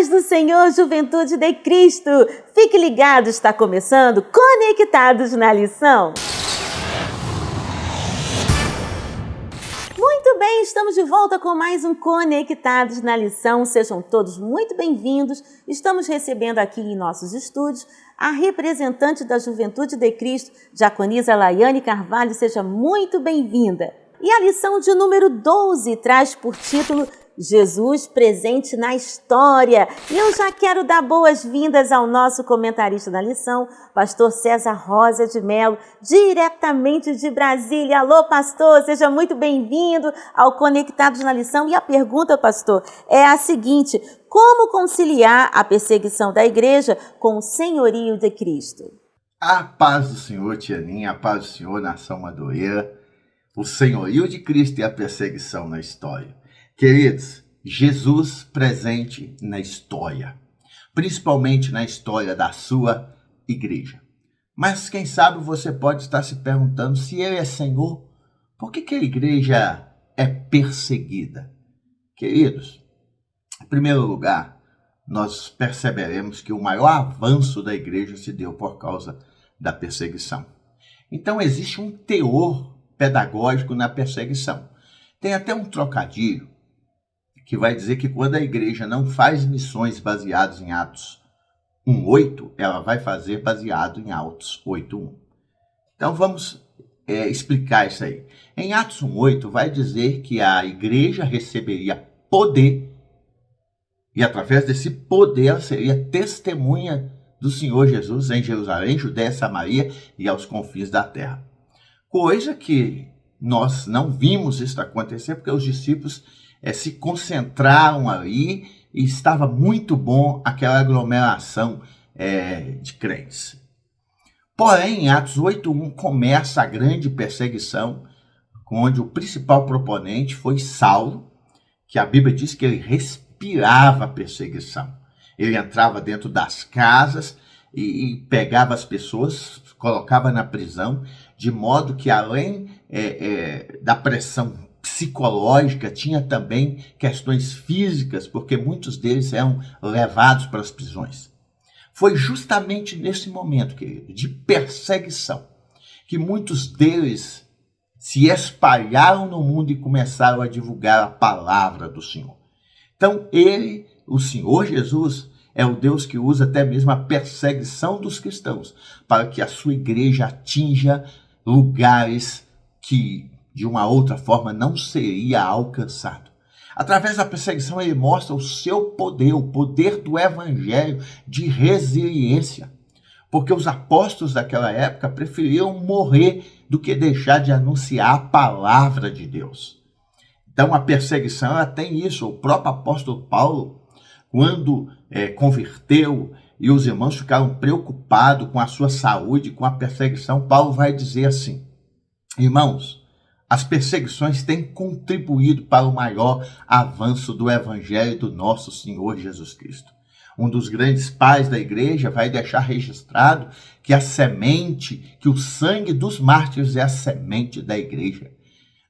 paz do Senhor, Juventude de Cristo! Fique ligado, está começando Conectados na Lição. Muito bem, estamos de volta com mais um Conectados na Lição. Sejam todos muito bem-vindos. Estamos recebendo aqui em nossos estúdios a representante da Juventude de Cristo, Diaconisa Laiane Carvalho. Seja muito bem-vinda. E a lição de número 12 traz por título Jesus presente na história. E eu já quero dar boas-vindas ao nosso comentarista da lição, pastor César Rosa de Mello, diretamente de Brasília. Alô, pastor, seja muito bem-vindo ao Conectados na Lição. E a pergunta, pastor, é a seguinte: como conciliar a perseguição da igreja com o senhorio de Cristo? A paz do Senhor, Tianinha, a paz do Senhor, nação madureira, o senhorio de Cristo e a perseguição na história. Queridos, Jesus presente na história, principalmente na história da sua igreja. Mas quem sabe você pode estar se perguntando, se ele é Senhor, por que a igreja é perseguida? Queridos, em primeiro lugar, nós perceberemos que o maior avanço da igreja se deu por causa da perseguição. Então existe um teor pedagógico na perseguição. Tem até um trocadilho que vai dizer que quando a igreja não faz missões baseadas em Atos 1:8, ela vai fazer baseado em Atos 8:1. Então vamos explicar isso aí. Em Atos 1:8 vai dizer que a igreja receberia poder e através desse poder ela seria testemunha do Senhor Jesus em Jerusalém, Judéia, Samaria e aos confins da terra. Coisa que nós não vimos isso acontecer porque os discípulos se concentraram ali e estava muito bom aquela aglomeração de crentes. Porém, em Atos 8:1 começa a grande perseguição, onde o principal proponente foi Saulo, que a Bíblia diz que ele respirava perseguição. Ele entrava dentro das casas e pegava as pessoas, colocava na prisão, de modo que além da pressão psicológica, tinha também questões físicas, porque muitos deles eram levados para as prisões. Foi justamente nesse momento, querido, de perseguição, que muitos deles se espalharam no mundo e começaram a divulgar a palavra do Senhor. Então ele, o Senhor Jesus, é o Deus que usa até mesmo a perseguição dos cristãos para que a sua igreja atinja lugares que de uma outra forma não seria alcançado. Através da perseguição ele mostra o seu poder, o poder do evangelho de resiliência. Porque os apóstolos daquela época preferiam morrer do que deixar de anunciar a palavra de Deus. Então a perseguição ela tem isso. O próprio apóstolo Paulo, quando converteu e os irmãos ficaram preocupados com a sua saúde, com a perseguição, Paulo vai dizer assim: irmãos, as perseguições têm contribuído para o maior avanço do evangelho do nosso Senhor Jesus Cristo. Um dos grandes pais da igreja vai deixar registrado que a semente, que o sangue dos mártires é a semente da igreja.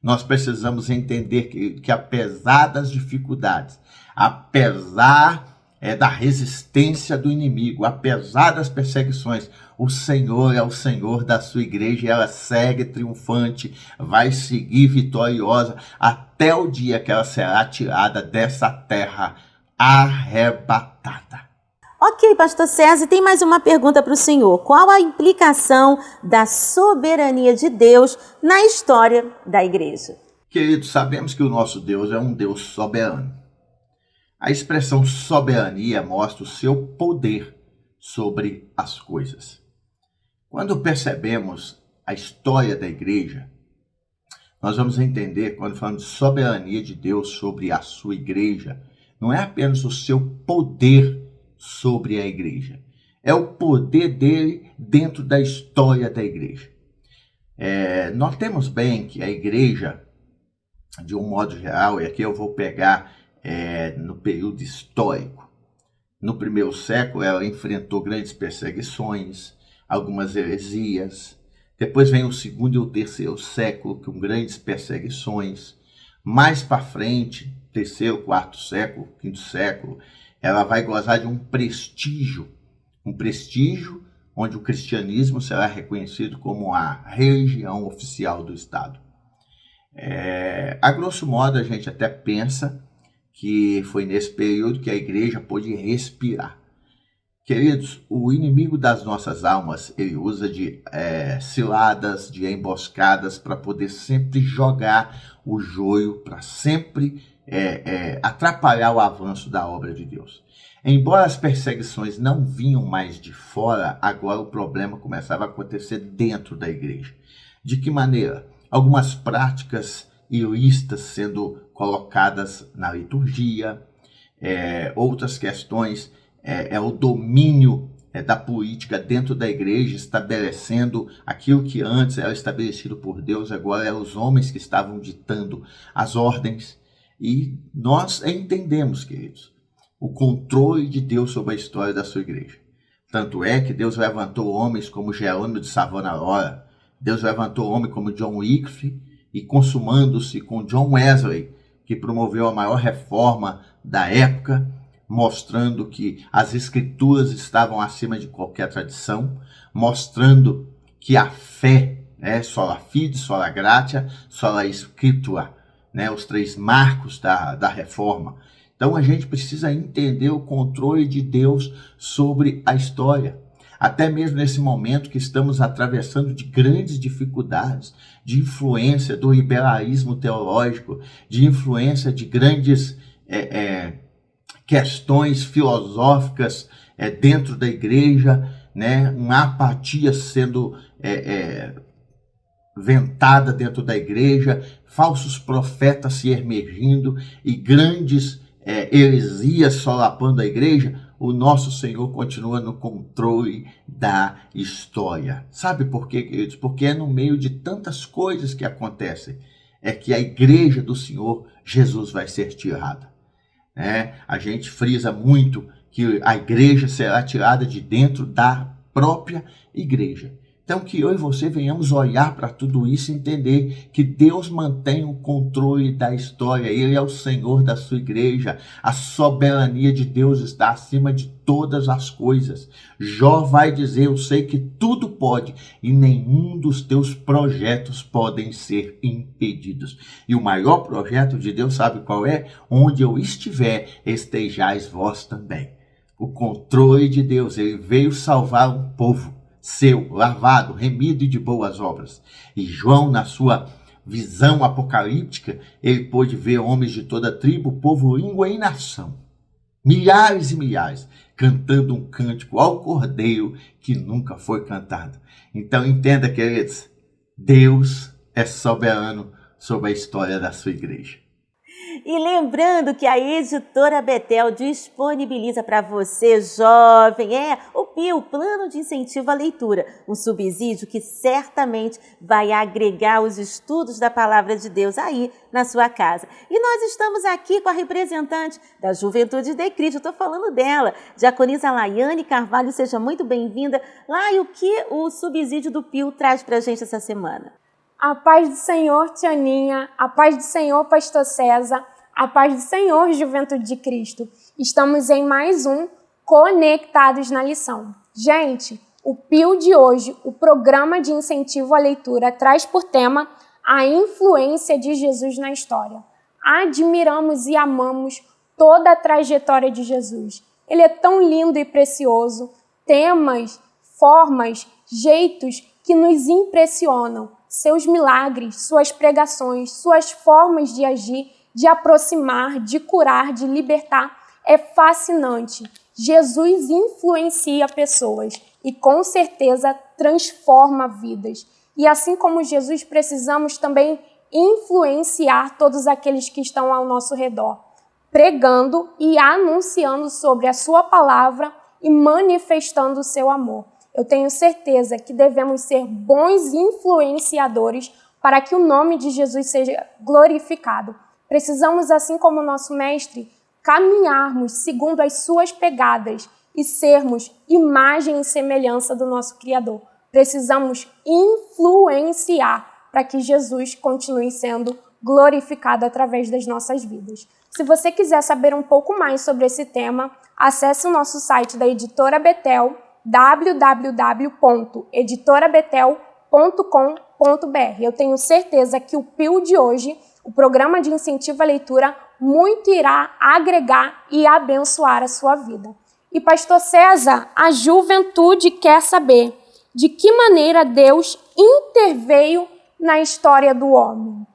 Nós precisamos entender que apesar das dificuldades, apesar da resistência do inimigo, apesar das perseguições, o Senhor é o Senhor da sua igreja e ela segue triunfante, vai seguir vitoriosa até o dia que ela será tirada dessa terra arrebatada. Ok, pastor César, tem mais uma pergunta para o senhor. Qual a implicação da soberania de Deus na história da igreja? Queridos, sabemos que o nosso Deus é um Deus soberano. A expressão soberania mostra o seu poder sobre as coisas. Quando percebemos a história da igreja, nós vamos entender, quando falamos de soberania de Deus sobre a sua igreja, não é apenas o seu poder sobre a igreja, é o poder dele dentro da história da igreja. Nós temos bem que a igreja, de um modo geral, e aqui eu vou pegar no período histórico. No primeiro século, ela enfrentou grandes perseguições, algumas heresias. Depois vem o segundo e o terceiro século, com grandes perseguições. Mais para frente, terceiro, quarto século, quinto século, ela vai gozar de um prestígio onde o cristianismo será reconhecido como a religião oficial do Estado. A grosso modo, a gente até pensa que foi nesse período que a igreja pôde respirar. Queridos, o inimigo das nossas almas, ele usa de ciladas, de emboscadas para poder sempre jogar o joio, para sempre atrapalhar o avanço da obra de Deus. Embora as perseguições não vinham mais de fora, agora o problema começava a acontecer dentro da igreja. De que maneira? Algumas práticas ilícitas sendo colocadas na liturgia, outras questões, o domínio da política dentro da igreja, estabelecendo aquilo que antes era estabelecido por Deus, agora eram os homens que estavam ditando as ordens. E nós entendemos, queridos, o controle de Deus sobre a história da sua igreja. Tanto é que Deus levantou homens como Jerônimo de Savonarola, Deus levantou homens como John Wycliffe, e consumando-se com John Wesley, que promoveu a maior reforma da época, mostrando que as escrituras estavam acima de qualquer tradição, mostrando que a fé, sola fide, sola gratia, sola scriptura, os 3 marcos da reforma. Então a gente precisa entender o controle de Deus sobre a história. Até mesmo nesse momento que estamos atravessando de grandes dificuldades, de influência do liberalismo teológico, de influência de grandes questões filosóficas dentro da igreja, uma apatia sendo ventada dentro da igreja, falsos profetas se emergindo e grandes heresias solapando a igreja, o nosso Senhor continua no controle da história. Sabe por quê, queridos? Porque é no meio de tantas coisas que acontecem, que a igreja do Senhor Jesus vai ser tirada. A gente frisa muito que a igreja será tirada de dentro da própria igreja. Então, que eu e você venhamos olhar para tudo isso e entender que Deus mantém o controle da história. Ele é o Senhor da sua igreja. A soberania de Deus está acima de todas as coisas. Jó vai dizer, eu sei que tudo pode e nenhum dos teus projetos podem ser impedidos. E o maior projeto de Deus, sabe qual é? Onde eu estiver, estejais vós também. O controle de Deus, ele veio salvar um povo seu, lavado, remido e de boas obras. E João, na sua visão apocalíptica, ele pôde ver homens de toda tribo, povo, língua e nação, milhares e milhares, cantando um cântico ao Cordeiro que nunca foi cantado. Então entenda, queridos, Deus é soberano sobre a história da sua igreja. E lembrando que a Editora Betel disponibiliza para você, jovem, o PIL, Plano de Incentivo à Leitura, um subsídio que certamente vai agregar os estudos da Palavra de Deus aí na sua casa. E nós estamos aqui com a representante da Juventude de Cristo, estou falando dela, Diaconisa Laiane Carvalho, seja muito bem-vinda. Lai, o que o subsídio do PIL traz para a gente essa semana? A paz do Senhor, Tianinha, a paz do Senhor, Pastor César, a paz do Senhor, Juventude de Cristo. Estamos em mais um Conectados na Lição. Gente, o PIL de hoje, o Programa de Incentivo à Leitura, traz por tema a influência de Jesus na história. Admiramos e amamos toda a trajetória de Jesus. Ele é tão lindo e precioso, temas, formas, jeitos que nos impressionam. Seus milagres, suas pregações, suas formas de agir, de aproximar, de curar, de libertar, é fascinante. Jesus influencia pessoas e, com certeza, transforma vidas. E assim como Jesus, precisamos também influenciar todos aqueles que estão ao nosso redor, pregando e anunciando sobre a sua palavra e manifestando o seu amor. Eu tenho certeza que devemos ser bons influenciadores para que o nome de Jesus seja glorificado. Precisamos, assim como o nosso mestre, caminharmos segundo as suas pegadas e sermos imagem e semelhança do nosso Criador. Precisamos influenciar para que Jesus continue sendo glorificado através das nossas vidas. Se você quiser saber um pouco mais sobre esse tema, acesse o nosso site da Editora Betel, www.editorabetel.com.br. Eu tenho certeza que o PIL de hoje, o Programa de Incentivo à Leitura, muito irá agregar e abençoar a sua vida. E Pastor César, a juventude quer saber de que maneira Deus interveio na história do homem.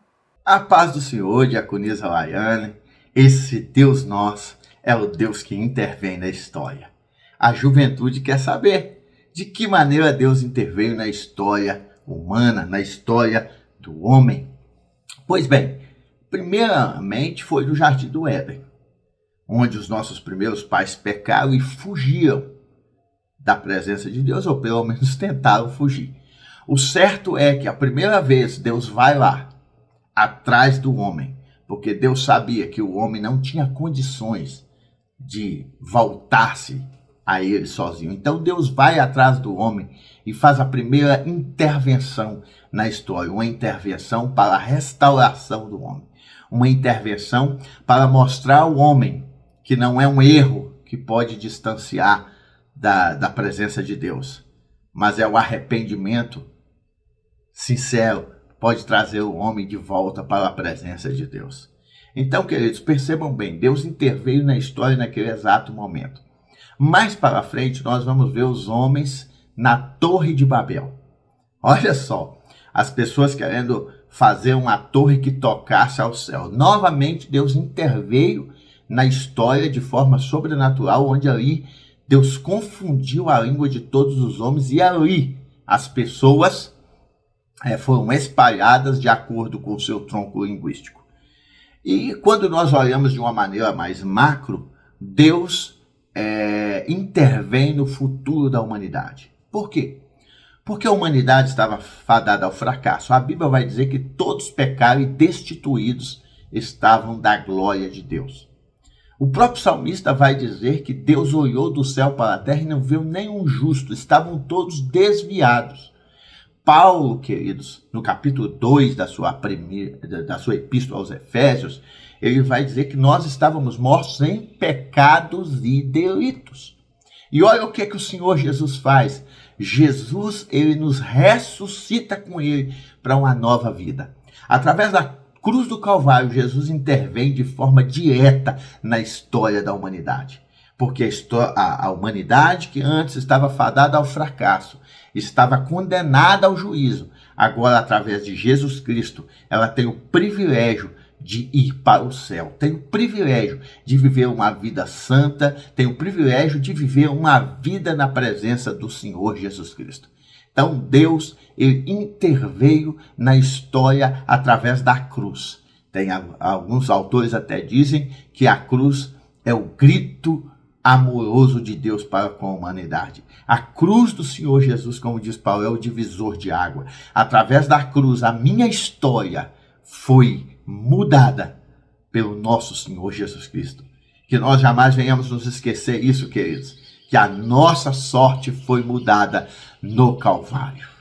A paz do Senhor, diaconisa Laiane, esse Deus nosso é o Deus que intervém na história. A juventude quer saber de que maneira Deus interveio na história humana, na história do homem. Pois bem, primeiramente foi no Jardim do Éden, onde os nossos primeiros pais pecaram e fugiram da presença de Deus, ou pelo menos tentaram fugir. O certo é que a primeira vez Deus vai lá, atrás do homem, porque Deus sabia que o homem não tinha condições de voltar-se a ele sozinho. Então Deus vai atrás do homem e faz a primeira intervenção na história, uma intervenção para a restauração do homem, uma intervenção para mostrar ao homem que não é um erro que pode distanciar da presença de Deus, mas é o arrependimento sincero, pode trazer o homem de volta para a presença de Deus. Então, queridos, percebam bem, Deus interveio na história naquele exato momento. Mais para frente, nós vamos ver os homens na Torre de Babel. Olha só, as pessoas querendo fazer uma torre que tocasse ao céu. Novamente, Deus interveio na história de forma sobrenatural, onde ali Deus confundiu a língua de todos os homens e ali as pessoas foram espalhadas de acordo com o seu tronco linguístico. E quando nós olhamos de uma maneira mais macro, Deus intervém no futuro da humanidade. Por quê? Porque a humanidade estava fadada ao fracasso. A Bíblia vai dizer que todos pecaram e destituídos estavam da glória de Deus. O próprio salmista vai dizer que Deus olhou do céu para a terra e não viu nenhum justo, estavam todos desviados. Paulo, queridos, no capítulo 2 da sua epístola aos Efésios, ele vai dizer que nós estávamos mortos em pecados e delitos. E olha o que o Senhor Jesus faz. Jesus, ele nos ressuscita com ele para uma nova vida. Através da cruz do Calvário, Jesus intervém de forma direta na história da humanidade. Porque a humanidade que antes estava fadada ao fracasso, estava condenada ao juízo, agora através de Jesus Cristo, ela tem o privilégio de ir para o céu, tem o privilégio de viver uma vida santa, tem o privilégio de viver uma vida na presença do Senhor Jesus Cristo. Então Deus, ele interveio na história através da cruz. Tem alguns autores até dizem que a cruz é o grito amoroso de Deus para com a humanidade. A cruz do Senhor Jesus, como diz Paulo, é o divisor de água. Através da cruz, a minha história foi mudada pelo nosso Senhor Jesus Cristo. Que nós jamais venhamos nos esquecer isso, queridos, que a nossa sorte foi mudada no Calvário.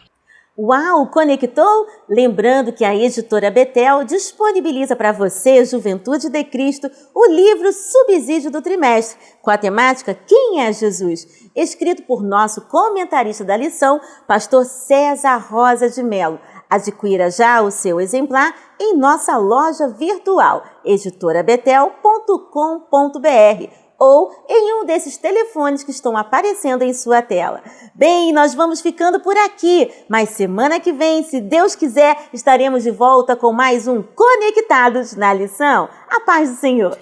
Uau, conectou? Lembrando que a Editora Betel disponibiliza para você, Juventude de Cristo, o livro Subsídio do Trimestre, com a temática Quem é Jesus?, escrito por nosso comentarista da lição, pastor César Rosa de Melo. Adquira já o seu exemplar em nossa loja virtual, editorabetel.com.br, ou em um desses telefones que estão aparecendo em sua tela. Bem, nós vamos ficando por aqui, mas semana que vem, se Deus quiser, estaremos de volta com mais um Conectados na Lição. A paz do Senhor!